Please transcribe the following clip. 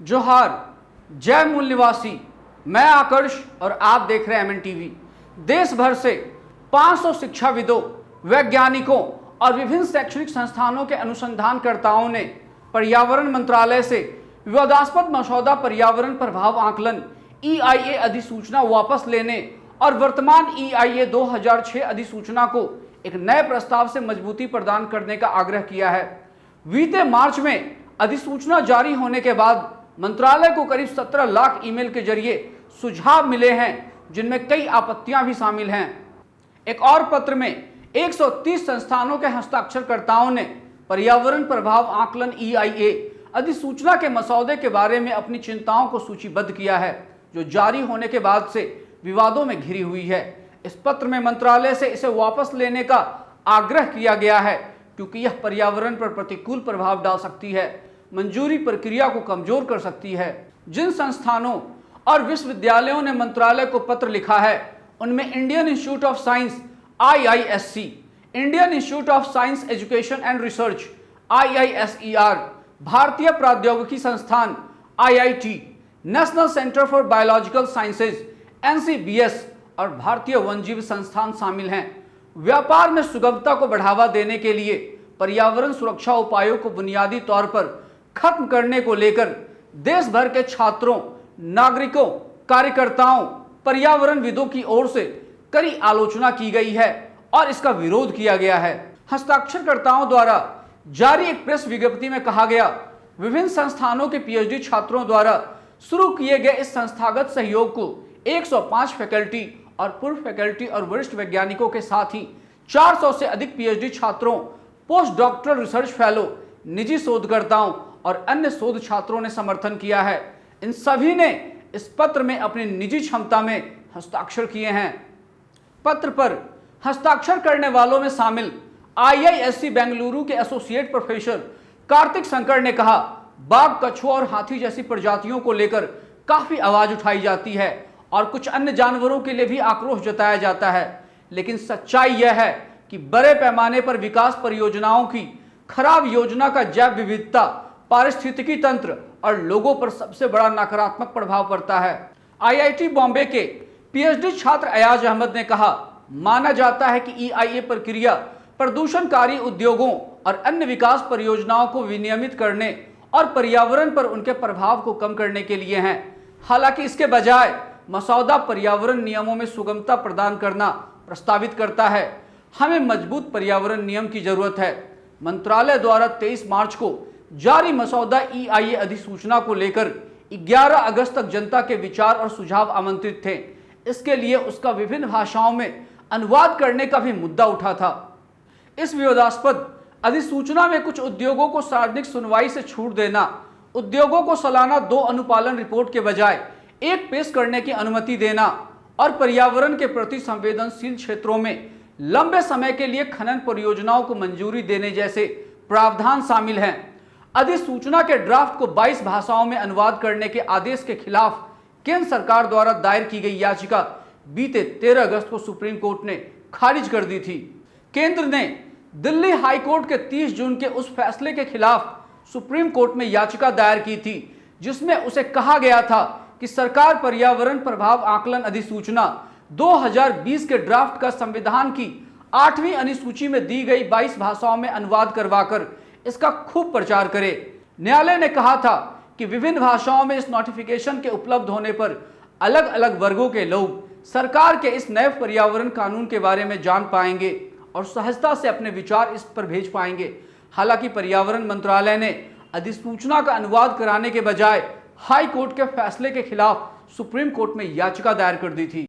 जोहार, जय मूल निवासी। मैं आकर्ष और आप देख रहे हैं एमएन टीवी। देश भर से 500 शिक्षाविदों, वैज्ञानिकों और विभिन्न शैक्षणिक संस्थानों के अनुसंधानकर्ताओं ने पर्यावरण मंत्रालय से विवादास्पद मसौदा पर्यावरण प्रभाव आकलन EIA अधिसूचना वापस लेने और वर्तमान EIA 2006 अधिसूचना को एक नए प्रस्ताव से मजबूती प्रदान करने का आग्रह किया है। बीते मार्च में अधिसूचना जारी होने के बाद मंत्रालय को करीब 17 लाख ईमेल के जरिए सुझाव मिले हैं, जिनमें कई आपत्तियां भी शामिल हैं। एक और पत्र में 130 संस्थानों के हस्ताक्षरकर्ताओं ने पर्यावरण प्रभाव आकलन EIA अधिसूचना के मसौदे के बारे में अपनी चिंताओं को सूचीबद्ध किया है, जो जारी होने के बाद से विवादों में घिरी हुई है। इस पत्र में मंत्रालय से इसे वापस लेने का आग्रह किया गया है, क्योंकि यह पर्यावरण पर प्रतिकूल प्रभाव डाल सकती है, मंजूरी प्रक्रिया को कमजोर कर सकती है। जिन संस्थानों और विश्वविद्यालयों ने मंत्रालय को पत्र लिखा है, उनमें Indian institute of science IISc, Indian institute of science education and research IISER, भारतीय प्रौद्योगिकी संस्थान IIT, national centre for biological sciences NCBS और भारतीय वन्यजीव संस्थान शामिल हैं। व्यापार में सुगमता को बढ़ावा देने के लिए पर्यावरण सुरक्षा उपायों को बुनियादी तौर पर खत्म करने को लेकर देश भर के छात्रों, नागरिकों, कार्यकर्ताओं, पर्यावरणविदों की ओर से कड़ी आलोचना की गई है और इसका विरोध किया गया है। हस्ताक्षरकर्ताओं द्वारा जारी एक प्रेस विज्ञप्ति में कहा गया, विभिन्न संस्थानों के PhD छात्रों द्वारा शुरू किए गए इस संस्थागत सहयोग को 105 फैकल्टी और पूर्व फैकल्टी और वरिष्ठ वैज्ञानिकों के साथ ही 400 से अधिक PhD छात्रों, पोस्ट डॉक्टरल रिसर्च फेलो, निजी शोधकर्ताओं और अन्य शोध छात्रों ने समर्थन किया है। इन सभी ने इस पत्र में अपनी निजी क्षमता में हस्ताक्षर किए हैं। पत्र पर हस्ताक्षर करने वालों में शामिल IISc बेंगलुरु के एसोसिएट प्रोफेसर कार्तिक शंकर ने कहा, बाघ, कछुआ और हाथी जैसी प्रजातियों को लेकर काफी आवाज उठाई जाती है और कुछ अन्य जानवरों के लिए भी आक्रोश जताया जाता है, लेकिन सच्चाई यह है कि बड़े पैमाने पर विकास परियोजनाओं की खराब योजना का जैव विविधता, पारिस्थितिकी तंत्र और लोगों पर सबसे बड़ा नकारात्मक प्रभाव पड़ता है। IIT बॉम्बे के PhD छात्र अयाज अहमद ने कहा, माना जाता है कि EIA प्रक्रिया प्रदूषणकारी उद्योगों और अन्य विकास परियोजनाओं को विनियमित करने और पर्यावरण पर उनके प्रभाव को कम करने के लिए हैं। हालांकि इसके बजाय मसौदा पर्यावरण नियमों में सुगमता प्रदान करना प्रस्तावित करता है। हमें मजबूत पर्यावरण नियम की जरूरत है। मंत्रालय द्वारा 23 मार्च को जारी मसौदा EIA अधिसूचना को लेकर 11 अगस्त तक जनता के विचार और सुझाव आमंत्रित थे। इसके लिए उसका विभिन्न भाषाओं में अनुवाद करने का भी मुद्दा उठा था। इस विवादास्पद अधिसूचना में कुछ उद्योगों को सार्वजनिक सुनवाई से छूट देना, उद्योगों को सालाना 2 अनुपालन रिपोर्ट के बजाय 1 पेश करने की अनुमति देना और पर्यावरण के प्रति संवेदनशील क्षेत्रों में लंबे समय के लिए खनन परियोजनाओं को मंजूरी देने जैसे प्रावधान शामिल हैं। अधिसूचना के ड्राफ्ट को 22 भाषाओं में अनुवाद करने के आदेश के खिलाफ केंद्र सरकार द्वारा दायर की गई याचिका बीते 13 अगस्त को सुप्रीम कोर्ट ने खारिज कर दी थी। केंद्र ने दिल्ली हाई कोर्ट के 30 जून के उस फैसले के खिलाफ सुप्रीम कोर्ट में याचिका दायर की थी, जिसमें उसे कहा गया था कि सरकार पर्यावरण प्रभाव आकलन अधिसूचना 2020 के ड्राफ्ट का संविधान की 8वीं अनुसूची में दी गई 22 भाषाओं में अनुवाद करवाकर इसका खूब प्रचार करे। न्यायालय ने कहा था कि विभिन्न भाषाओं में इस नोटिफिकेशन के उपलब्ध होने पर अलग अलग वर्गों के लोग सरकार के इस नए पर्यावरण कानून के बारे में जान पाएंगे और सहजता से अपने विचार इस पर भेज पाएंगे। हालांकि पर्यावरण मंत्रालय ने अधिसूचना का अनुवाद कराने के बजाय हाई कोर्ट के फैसले के खिलाफ सुप्रीम कोर्ट में याचिका दायर कर दी थी।